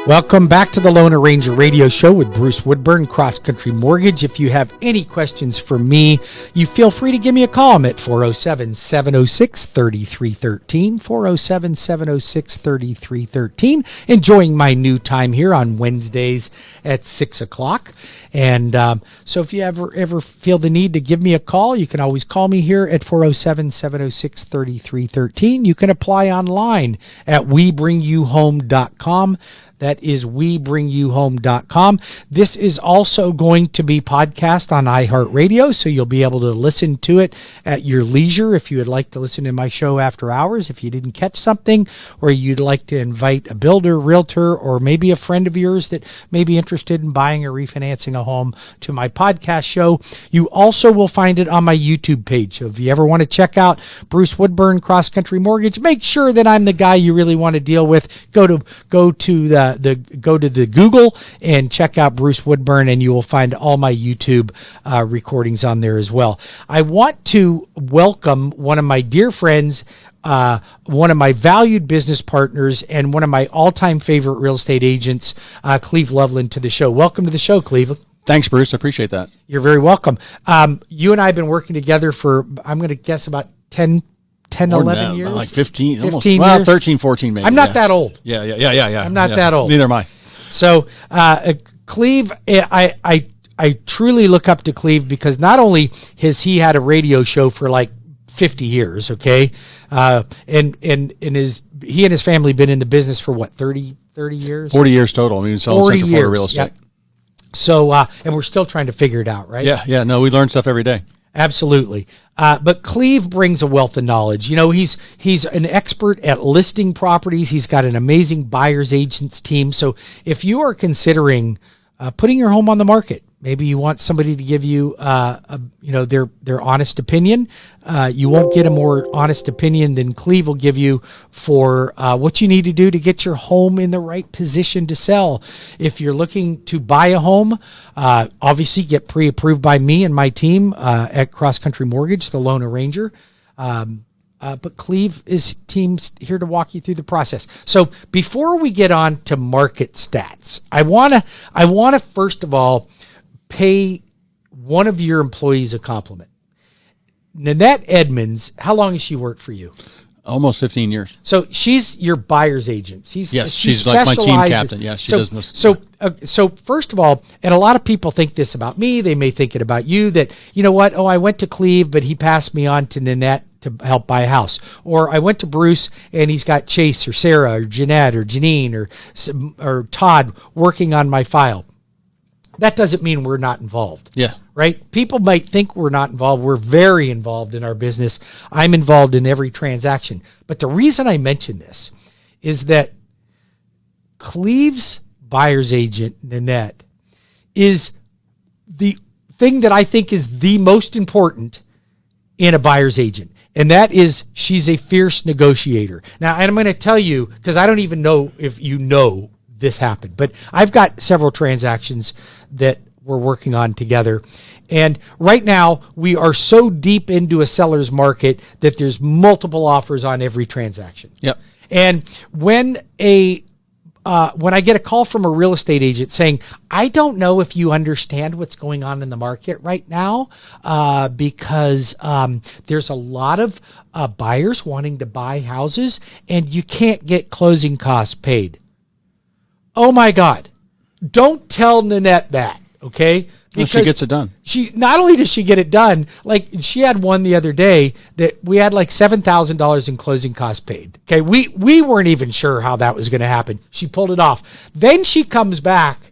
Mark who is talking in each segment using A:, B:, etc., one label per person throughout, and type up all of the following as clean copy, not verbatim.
A: Welcome back to the Lone Ranger Radio Show with Bruce Woodburn, Cross Country Mortgage. If you have any questions for me, you feel free to give me a call. I'm at 407-706-3313, 407-706-3313. Enjoying my new time here on Wednesdays at 6 o'clock. And so if you ever feel the need to give me a call, you can always call me here at 407-706-3313. You can apply online at webringyouhome.com. That is webringyouhome.com. This is also going to be podcast on iHeartRadio, so you'll be able to listen to it at your leisure if you would like to listen to my show after hours, if you didn't catch something, or you'd like to invite a builder, realtor, or maybe a friend of yours that may be interested in buying or refinancing a home to my podcast show. You also will find it on my YouTube page. So if you ever want to check out Bruce Woodburn, Cross Country Mortgage, make sure that I'm the guy you really want to deal with. Go to the Google and check out Bruce Woodburn, and you will find all my YouTube recordings on there as well. I want to welcome one of my dear friends, one of my valued business partners, and one of my all-time favorite real estate agents, Cleve Loveland, to the show. Welcome to the show, Cleve.
B: Thanks, Bruce. I appreciate that.
A: You're very welcome. You and I have been working together for, I'm going to guess, about 10, 11 years?
B: Like 15
A: almost.
B: Years. Well, 13, 14 maybe.
A: I'm not that old.
B: Yeah.
A: I'm not that old.
B: Neither am I.
A: So, Cleve, I truly look up to Cleve because not only has he had a radio show for like 50 years, okay? And he and his family been in the business for what, 30 years?
B: 40 years total. I mean, selling Central Florida real estate.
A: Yep. So, and we're still trying to figure it out, right?
B: Yeah. No, we learn stuff every day.
A: Absolutely. But Cleve brings a wealth of knowledge. You know, he's an expert at listing properties. He's got an amazing buyer's agents team. So if you are considering putting your home on the market, maybe you want somebody to give you, their honest opinion. You won't get a more honest opinion than Cleve will give you for what you need to do to get your home in the right position to sell. If you're looking to buy a home, obviously get pre-approved by me and my team at Cross Country Mortgage, the Lone Ranger. But Cleve is team's here to walk you through the process. So before we get on to market stats, I wanna first of all pay one of your employees a compliment. Nanette Edmonds, how long has she worked for you?
B: Almost 15 years.
A: So she's your buyer's agent.
B: She's like my team captain. Yeah, she does most.
A: So first of all, and a lot of people think this about me, they may think it about you, that, you know what, I went to Cleve, but he passed me on to Nanette to help buy a house. Or I went to Bruce and he's got Chase or Sarah or Jeanette or Janine or Todd working on my file. That doesn't mean we're not involved.
B: Yeah.
A: Right? People might think we're not involved. We're very involved in our business. I'm involved in every transaction. But the reason I mention this is that Cleve's buyer's agent, Nanette, is the thing that I think is the most important in a buyer's agent. And that is she's a fierce negotiator. Now, and I'm going to tell you, because I don't even know if you know this happened, but I've got several transactions that we're working on together. And right now we are so deep into a seller's market that there's multiple offers on every transaction.
B: Yep.
A: And when I get a call from a real estate agent saying, I don't know if you understand what's going on in the market right now, because there's a lot of buyers wanting to buy houses and you can't get closing costs paid. Oh my God. Don't tell Nanette that, okay?
B: Because she gets it done.
A: She not only does she get it done, like she had one the other day that we had like $7,000 in closing costs paid. Okay, we weren't even sure how that was going to happen. She pulled it off. Then she comes back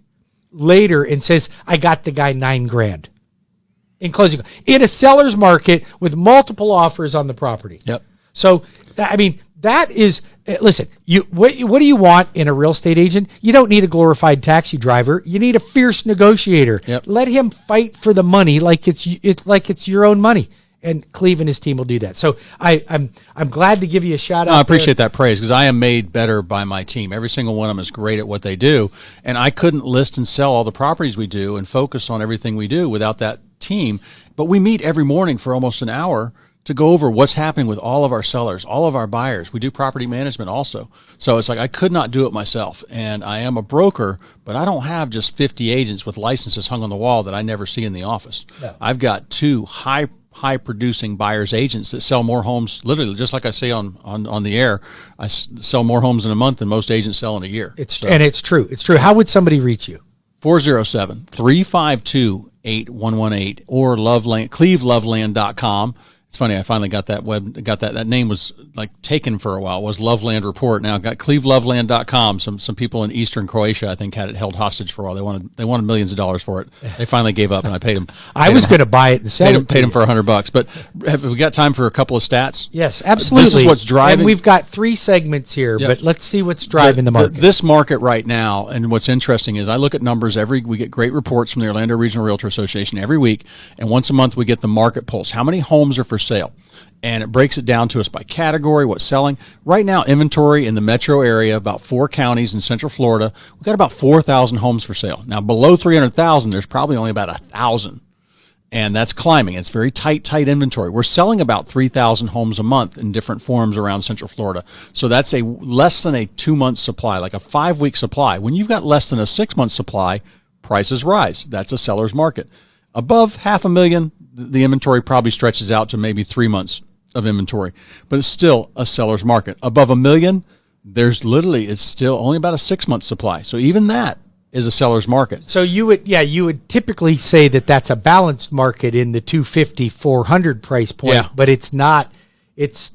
A: later and says, I got the guy $9,000 in closing in a seller's market with multiple offers on the property.
B: Yep.
A: So that is, listen, what do you want in a real estate agent? You don't need a glorified taxi driver. You need a fierce negotiator.
B: Yep.
A: Let him fight for the money like it's your own money. And Cleve and his team will do that. So I'm glad to give you a shout out.
B: I appreciate that praise because I am made better by my team. Every single one of them is great at what they do. And I couldn't list and sell all the properties we do and focus on everything we do without that team. But we meet every morning for almost an hour to go over what's happening with all of our sellers, all of our buyers. We do property management also. So it's like I could not do it myself. And I am a broker, but I don't have just 50 agents with licenses hung on the wall that I never see in the office. No. I've got 2 high producing buyers agents that sell more homes, literally, just like I say on the air. I sell more homes in a month than most agents sell in a year.
A: And it's true. It's true. How would somebody reach you?
B: 407-352-8118 or cleveloveland.com. It's funny, I finally got that that name was like taken for a while. It was Loveland Report. Now I've got cleveloveland.com. Some people in eastern Croatia, I think, had it held hostage for a while. They wanted millions of dollars for it. They finally gave up, and I paid them.
A: I was going to buy it and sell it.
B: Paid them for $100. But have we got time for a couple of stats?
A: Yes, absolutely.
B: This is what's driving.
A: And we've got 3 segments here, but let's see what's driving the market.
B: This market right now, and what's interesting is I look at numbers we get great reports from the Orlando Regional Realtor Association every week, and once a month we get the market pulse. How many homes are for sale? And it breaks it down to us by category, what's selling. Right now, inventory in the metro area, about 4 counties in Central Florida, we've got about 4,000 homes for sale. Now, below 300,000, there's probably only about 1,000. And that's climbing. It's very tight inventory. We're selling about 3,000 homes a month in different forms around Central Florida. So that's less than a 2-month supply, like a 5-week supply. When you've got less than a 6-month supply, prices rise. That's a seller's market. Above 500,000, the inventory probably stretches out to maybe 3 months of inventory, but it's still a seller's market. Above 1 million, it's still only about a 6-month supply. So even that is a seller's market.
A: So you would typically say that that's a balanced market in the 250, 400 price point, but it's not. It's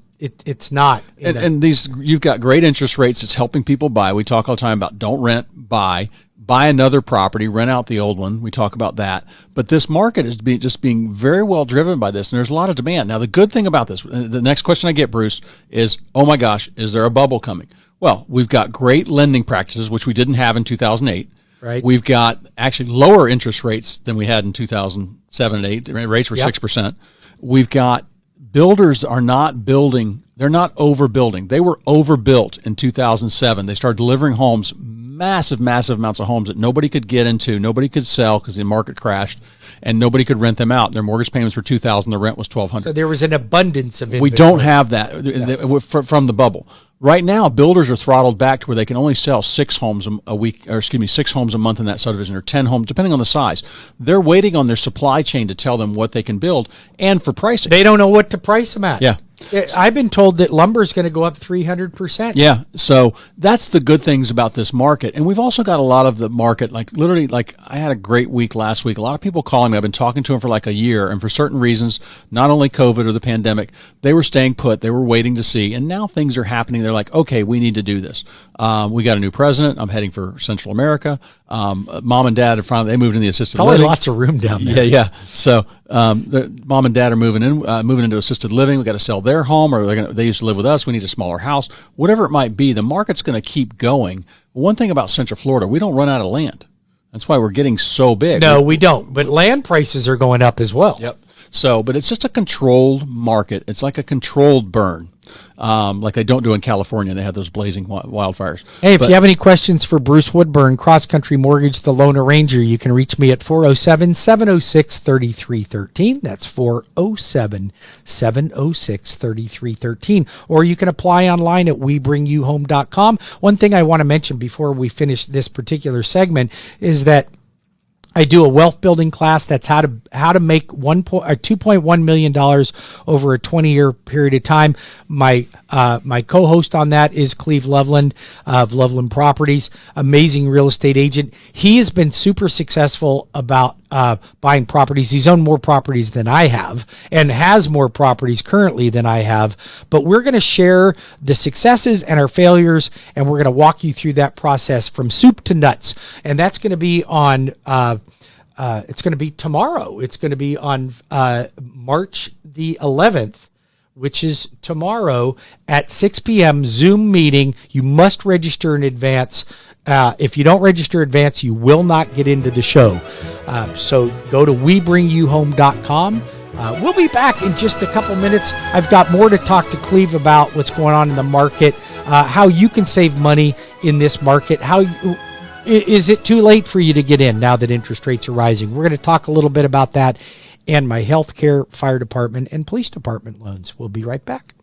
A: not.
B: And these, you've got great interest rates. It's helping people buy. We talk all the time about don't rent, buy another property, rent out the old one. We talk about that. But this market is just being very well driven by this, and there's a lot of demand. Now, the good thing about this, the next question I get, Bruce, is, oh my gosh, is there a bubble coming? Well, we've got great lending practices, which we didn't have in 2008.
A: Right.
B: We've got actually lower interest rates than we had in 2007 and 8. Rates were 6%. We've got builders are not building. They're not overbuilding. They were overbuilt in 2007. They started delivering homes, massive amounts of homes that nobody could get into, nobody could sell because the market crashed, and nobody could rent them out. Their mortgage payments were $2,000. The rent was $1,200.
A: So there was an abundance of inventory.
B: We don't have that from the bubble. Right now, builders are throttled back to where they can only sell 6 homes a week, or 6 homes a month in that subdivision, or 10 homes, depending on the size. They're waiting on their supply chain to tell them what they can build and for pricing.
A: They don't know what to price them at.
B: Yeah.
A: I've been told that lumber is going to go up 300%.
B: Yeah, so that's the good things about this market. And we've also got a lot of the market, like literally, like I had a great week last week. A lot of people calling me. I've been talking to them for like a year, and for certain reasons, not only COVID or the pandemic, they were staying put. They were waiting to see, and now things are happening. They're like, okay, we need to do this. We got a new president. I'm heading for Central America. Mom and dad they moved in the assisted living.
A: Probably lots of room down there.
B: Yeah. So mom and dad are moving into assisted living. We got to sell their home, or they used to live with us. We need a smaller house. Whatever it might be, the market's going to keep going. One thing about Central Florida, we don't run out of land. That's why we're getting so big.
A: No, we don't. But land prices are going up as well.
B: Yep. So, but it's just a controlled market. It's like a controlled burn. Like they don't do in California. They have those blazing wildfires.
A: Hey, if you have any questions for Bruce Woodburn, Cross Country Mortgage, the Lone Ranger, you can reach me at 407-706-3313. That's 407-706-3313. Or you can apply online at WeBringYouHome.com. One thing I want to mention before we finish this particular segment is that I do a wealth building class that's how to make $2.1 million over a 20-year period of time. My co-host on that is Cleve Loveland of Loveland Properties, amazing real estate agent. He has been super successful about buying properties. He's owned more properties than I have and has more properties currently than I have. But we're going to share the successes and our failures, and we're going to walk you through that process from soup to nuts. And that's going to be on it's going to be tomorrow. It's going to be on March the 11th, which is tomorrow at 6 p.m. Zoom meeting. You must register in advance. If you don't register in advance, you will not get into the show. So go to WeBringYouHome.com. We'll be back in just a couple minutes. I've got more to talk to Cleve about what's going on in the market, how you can save money in this market, is it too late for you to get in now that interest rates are rising? We're going to talk a little bit about that. and my healthcare, fire department, and police department loans. We'll be right back.